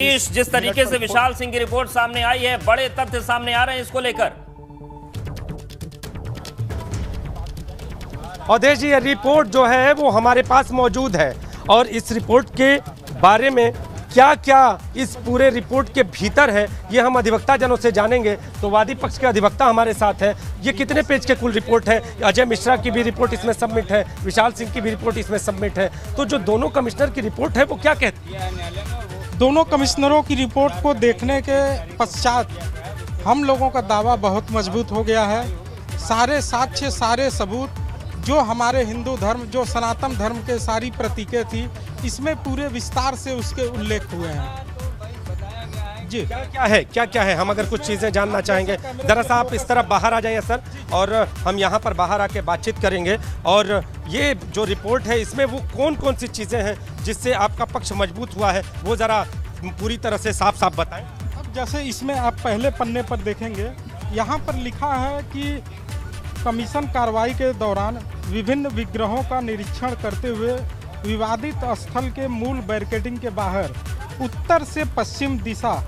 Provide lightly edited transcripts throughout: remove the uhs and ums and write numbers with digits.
जिस तरीके से विशाल सिंह की रिपोर्ट सामने आई है, बड़े तथ्य सामने आ रहे हैं इसको लेकर। अवधेश जी, ये रिपोर्ट जो है वो हमारे पास मौजूद है और इस रिपोर्ट के बारे में क्या क्या इस पूरे रिपोर्ट के भीतर है ये हम अधिवक्ता जनों से जानेंगे। तो वादी पक्ष के अधिवक्ता हमारे साथ है। ये कितने पेज के कुल रिपोर्ट है? अजय मिश्रा की भी रिपोर्ट इसमें सबमिट है, विशाल सिंह की भी रिपोर्ट इसमें सबमिट है। तो जो दोनों कमिश्नर की रिपोर्ट है वो क्या कहती है? दोनों कमिश्नरों की रिपोर्ट को देखने के पश्चात हम लोगों का दावा बहुत मजबूत हो गया है। सारे साक्ष्य, सारे सबूत जो हमारे हिंदू धर्म, जो सनातन धर्म के सारी प्रतीकें थी, इसमें पूरे विस्तार से उसके उल्लेख हुए हैं। जी, क्या है हम अगर कुछ चीज़ें जानना चाहेंगे। दरअसल आप इस तरफ बाहर आ जाइए सर, और हम यहाँ पर बाहर आके बातचीत करेंगे। और ये जो रिपोर्ट है इसमें वो कौन कौन सी चीज़ें हैं जिससे आपका पक्ष मजबूत हुआ है, वो ज़रा पूरी तरह से साफ साफ बताएं। अब जैसे इसमें आप पहले पन्ने पर देखेंगे, यहाँ पर लिखा है कि कमीशन कार्रवाई के दौरान विभिन्न विग्रहों का निरीक्षण करते हुए विवादित स्थल के मूल बैरिकेडिंग के बाहर उत्तर से पश्चिम दिशा,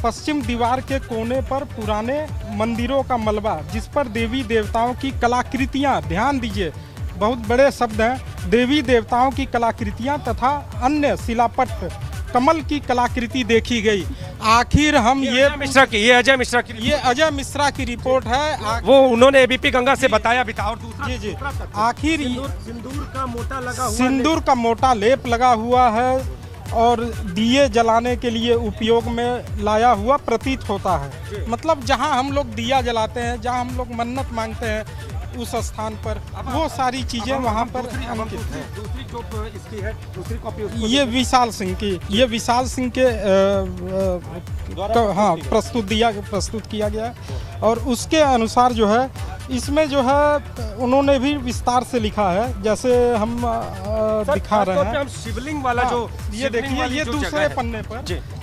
पश्चिम दीवार के कोने पर पुराने मंदिरों का मलबा, जिस पर देवी देवताओं की कलाकृतियाँ, ध्यान दीजिए बहुत बड़े शब्द हैं, देवी देवताओं की कलाकृतियाँ तथा अन्य शिलापट्ट, कमल की कलाकृति देखी गई। आखिर हम ये अजय मिश्रा की रिपोर्ट है, वो उन्होंने एबीपी गंगा से बताया भी था। और दूसरा जी आखिर सिंदूर का मोटा लेप लगा हुआ है और दिए जलाने के लिए उपयोग में लाया हुआ प्रतीत होता है। मतलब जहां हम लोग दिया जलाते हैं, जहां हम लोग मन्नत मांगते हैं, उस स्थान पर वो सारी चीजें वहां पर अंकित है। दूसरी कॉपी ये विशाल सिंह के हाँ प्रस्तुत किया गया है। और उसके अनुसार जो है इसमें जो है उन्होंने भी विस्तार से लिखा है, जैसे हम दिखा रहे हैं। हम शिवलिंग वाला जो ये देखिए, ये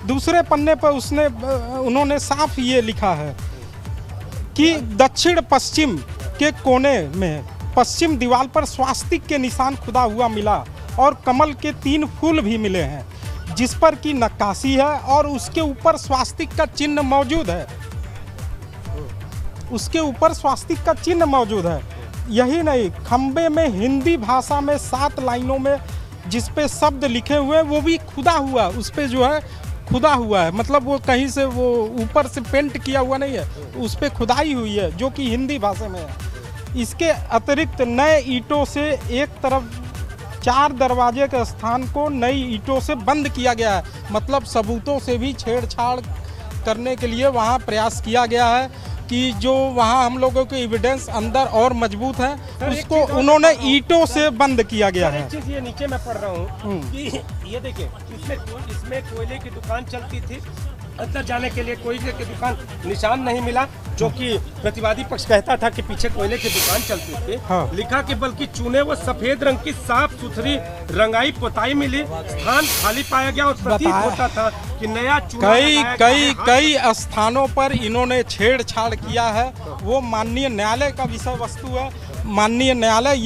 दूसरे पन्ने पर उन्होंने साफ ये लिखा है कि दक्षिण पश्चिम के कोने में पश्चिम दीवार पर स्वास्तिक के निशान खुदा हुआ मिला और कमल के 3 फूल भी मिले हैं, जिस पर की नक्काशी है और उसके ऊपर स्वास्तिक का चिन्ह मौजूद है। उसके ऊपर स्वास्तिक का चिन्ह मौजूद है। यही नहीं, खंबे में हिंदी भाषा में 7 लाइनों में जिस पे शब्द लिखे हुए हैं वो भी खुदा हुआ, उस पे जो है खुदा हुआ है। मतलब वो कहीं से वो ऊपर से पेंट किया हुआ नहीं है, उस पे खुदाई हुई है, जो कि हिंदी भाषा में है। इसके अतिरिक्त नए ईंटों से एक तरफ 4 दरवाजे के स्थान को नई ईंटों से बंद किया गया है। मतलब सबूतों से भी छेड़छाड़ करने के लिए वहाँ प्रयास किया गया है कि जो वहाँ हम लोगों के एविडेंस अंदर और मजबूत है, उसको उन्होंने ईंटों से बंद किया गया है। ये नीचे मैं पढ़ रहा हूँ कि ये देखिए, इसमें कोयले की दुकान चलती थी, अंदर जाने के लिए कोयले की दुकान निशान नहीं मिला, जो कि प्रतिवादी पक्ष कहता था कि पीछे कोयले की दुकान चलती थी। हाँ। लिखा कि बल्कि चूने व सफेद रंग की साफ सुथरी रंगाई पोताई मिली, स्थान खाली पाया गया और प्रतीत होता था कि नया चूना कई स्थानों पर इन्होंने छेड़छाड़ किया है। वो माननीय न्यायालय का विषय वस्तु है। माननीय न्यायालय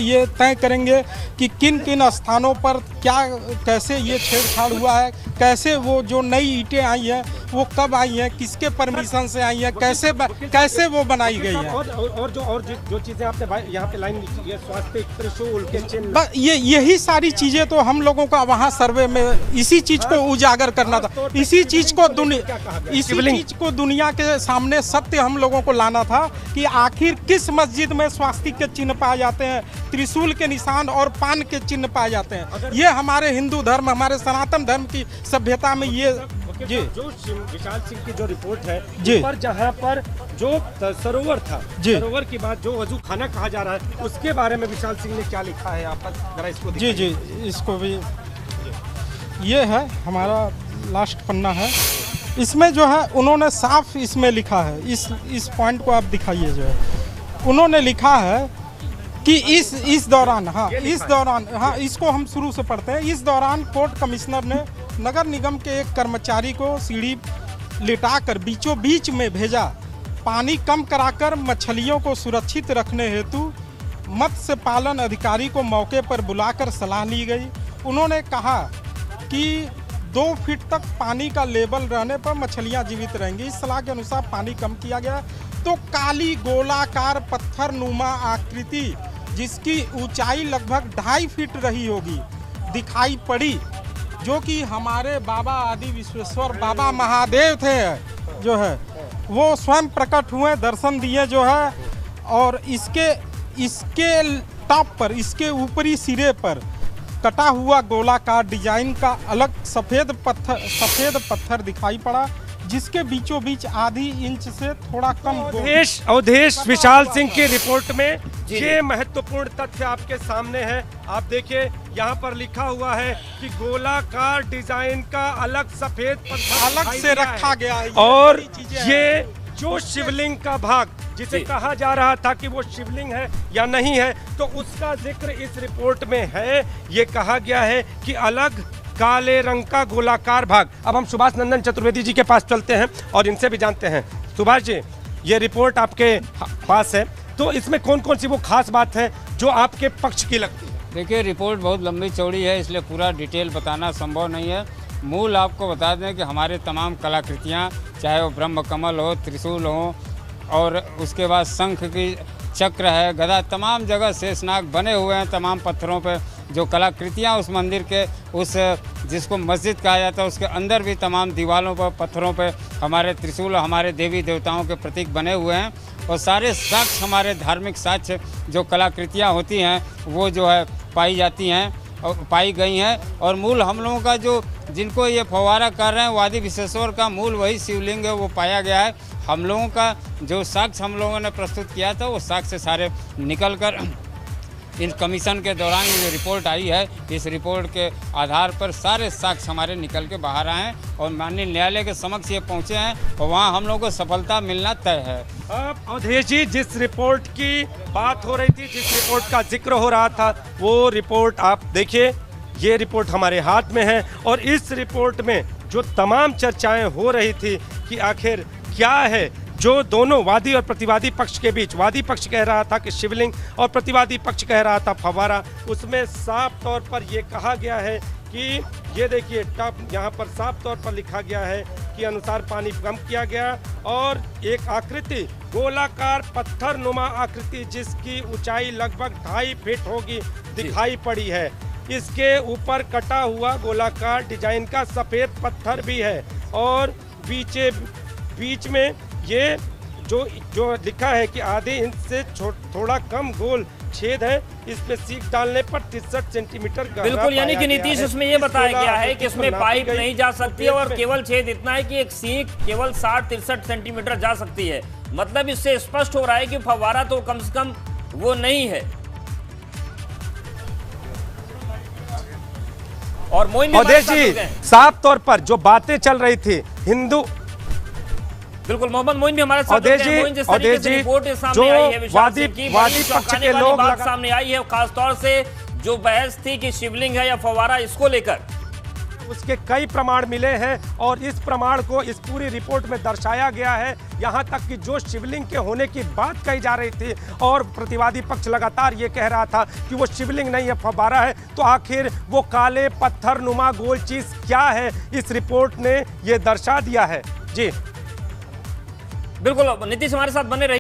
ये तय करेंगे कि किन किन स्थानों पर कैसे ये छेड़छाड़ हुआ है, कैसे वो जो नई ईंटें आई हैं वो कब आई हैं, किसके परमिशन से आई हैं, कैसे वो बनाई गई है। और जो चीजें आपने यहाँ पे लाइन लिखी है, स्वास्थ्य त्रिशूल के चिन्ह, यही सारी चीजें तो हम लोगों का वहाँ सर्वे में इसी चीज को उजागर करना था। इसी चीज को दुनिया के सामने सत्य हम लोगों को लाना था कि आखिर किस मस्जिद में स्वास्तिक के चिन्ह पाए जाते हैं, त्रिशूल के निशान और पान के चिन्ह पाए जाते हैं। ये हमारे हिंदू धर्म, हमारे सनातन धर्म की सभ्यता में ये जी। जो विशाल सिंह की जो रिपोर्ट है जी, पर जहाँ पर जो सरोवर था, सरोवर की बात जो वजू खाना कहा जा रहा है, उसके बारे में विशाल सिंह ने क्या लिखा है आप जरा इसको जी इसको भी, ये है हमारा लास्ट पन्ना है। इसमें जो है उन्होंने साफ इसमें लिखा है, इस पॉइंट को आप दिखाइए। जो है उन्होंने लिखा है कि इस दौरान इसको हम शुरू से पढ़ते हैं। इस दौरान कोर्ट कमिश्नर ने नगर निगम के एक कर्मचारी को सीढ़ी लिटाकर बीचों बीच में भेजा। पानी कम कराकर मछलियों को सुरक्षित रखने हेतु मत्स्य पालन अधिकारी को मौके पर बुलाकर सलाह ली गई। उन्होंने कहा कि 2 फीट तक पानी का लेवल रहने पर मछलियां जीवित रहेंगी। इस सलाह के अनुसार पानी कम किया गया तो काली गोलाकार पत्थर नुमा आकृति जिसकी ऊंचाई लगभग 2.5 फीट रही होगी दिखाई पड़ी, जो कि हमारे बाबा आदि विश्वेश्वर बाबा महादेव थे जो है वो स्वयं प्रकट हुए, दर्शन दिए जो है। और इसके टॉप पर, इसके ऊपरी सिरे पर कटा हुआ गोलाकार डिजाइन का अलग सफ़ेद पत्थर दिखाई पड़ा, जिसके बीचों बीच आधी इंच से थोड़ा कम अवधेश विशाल सिंह की रिपोर्ट में ये महत्वपूर्ण तथ्य आपके सामने है। आप देखिए यहाँ पर लिखा हुआ है कि गोलाकार डिजाइन का अलग सफेद पत्थर अलग से रखा गया है। और ये जो शिवलिंग का भाग जिसे कहा जा रहा था कि वो शिवलिंग है या नहीं है, तो उसका जिक्र इस रिपोर्ट में है। ये कहा गया है कि अलग काले रंग का गोलाकार भाग। अब हम सुभाष नंदन चतुर्वेदी जी के पास चलते हैं और इनसे भी जानते हैं। सुभाष जी, ये रिपोर्ट आपके पास है, तो इसमें कौन कौन सी वो खास बात है जो आपके पक्ष की लगती है? देखिए, रिपोर्ट बहुत लंबी चौड़ी है, इसलिए पूरा डिटेल बताना संभव नहीं है। मूल आपको बता दें कि हमारे तमाम कलाकृतियाँ, चाहे वो ब्रह्म कमल हो, त्रिशूल हो, और उसके बाद शंख की चक्र है, गदा, तमाम जगह शेषनाग बने हुए हैं तमाम पत्थरों पे। जो कलाकृतियाँ उस मंदिर के उस जिसको मस्जिद कहा जाता है उसके अंदर भी तमाम दीवारों पर, पत्थरों पे हमारे त्रिशूल, हमारे देवी देवताओं के प्रतीक बने हुए हैं। और सारे साक्ष्य, हमारे धार्मिक साक्ष्य जो कलाकृतियाँ होती हैं वो जो है पाई जाती हैं और पाई गई हैं। और मूल हम लोगों का जो जिनको ये फव्वारा कर रहे हैं वो आदि विश्वेश्वर का मूल वही शिवलिंग है, वो पाया गया है। हम लोगों का जो साक्ष्य हम लोगों ने प्रस्तुत किया था वो साक्ष्य सारे निकल कर इन कमीशन के दौरान जो रिपोर्ट आई है, इस रिपोर्ट के आधार पर सारे साक्ष्य हमारे निकल के बाहर आए हैं और माननीय न्यायालय के समक्ष ये पहुँचे हैं और वहाँ हम लोगों को सफलता मिलना तय है। अब अवधेश जी, जिस रिपोर्ट की बात हो रही थी, जिस रिपोर्ट का जिक्र हो रहा था, वो रिपोर्ट आप देखिए, ये रिपोर्ट हमारे हाथ में है। और इस रिपोर्ट में जो तमाम चर्चाएं हो रही थी कि आखिर क्या है जो दोनों वादी और प्रतिवादी पक्ष के बीच, वादी पक्ष कह रहा था कि शिवलिंग और प्रतिवादी पक्ष कह रहा था फव्वारा, उसमें साफ तौर पर यह कहा गया है कि ये देखिए टॉप यहाँ पर साफ तौर पर लिखा गया है कि अनुसार पानी कम किया गया और एक आकृति गोलाकार पत्थर नुमा आकृति जिसकी ऊंचाई लगभग 2.5 फीट होगी दिखाई पड़ी है। इसके ऊपर कटा हुआ गोलाकार डिजाइन का सफ़ेद पत्थर भी है और बीच में ये जो लिखा है कि आधे इंच से थोड़ा कम गोल छेद है, इस पे सीख डालने पर 63 सेंटीमीटर गहरा। बिल्कुल, यानी कि नीतीश उसमें ये बताया गया है कि इसमें पाइप नहीं जा सकती है और केवल छेद इतना है कि एक सीख केवल 60-63 सेंटीमीटर जा सकती है। मतलब इससे स्पष्ट हो रहा है कि फव्वारा तो कम से कम वो नहीं है। और अवधेश जी, साफ तौर पर जो बातें चल रही थी हिंदू, बिल्कुल मोहम्मद मोइन भी हमारे साथ अवधेश जी, रिपोर्ट सामने आई है, वादी पक्ष के लोग बात सामने आई है, खासतौर से जो बहस थी कि शिवलिंग है या फव्वारा, इसको लेकर उसके कई प्रमाण मिले हैं और इस प्रमाण को इस पूरी रिपोर्ट में दर्शाया गया है। यहाँ तक कि जो शिवलिंग के होने की बात कही जा रही थी और प्रतिवादी पक्ष लगातार ये कह रहा था कि वो शिवलिंग नहीं है, फव्वारा है, तो आखिर वो काले पत्थर नुमा गोल चीज क्या है, इस रिपोर्ट ने ये दर्शा दिया है। जी बिल्कुल, नीतीश हमारे साथ बने रहे।